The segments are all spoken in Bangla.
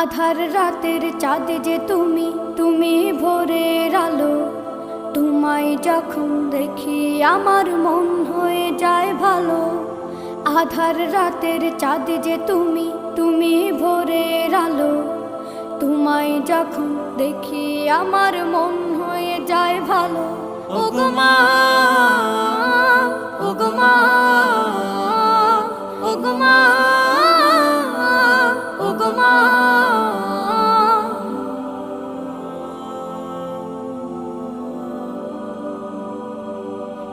আধার রাতের চাঁদ যে তুমি, তুমি ভোরের আলো। তোমায় যখন দেখি আমার মন হয়ে যায় ভালো। আধার রাতের চাঁদ যে তুমি, তুমি ভোরের আলো। তোমায় যখন দেখি আমার মন হয়ে যায় ভালো। ওগো মা, ওগো মা, ওগো মা, ওগো মা।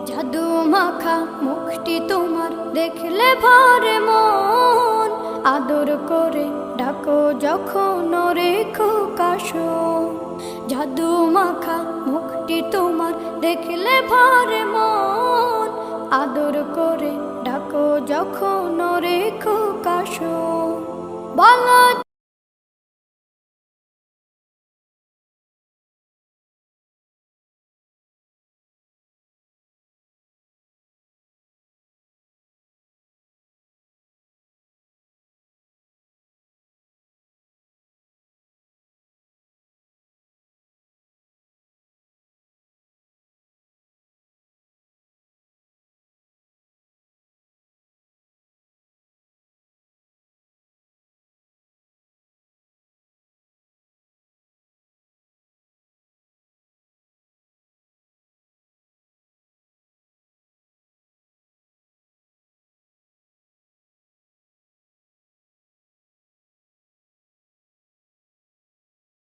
জাদু মাখা মুখটি তোমার দেখলে ভরে মন। আদর করে ডাকো যখন রেখো কাশন। জাদু মাখা মুখটি তোমার দেখলে ভরে মন। আদর করে ডাকো যখন রেখো কাশন। বলো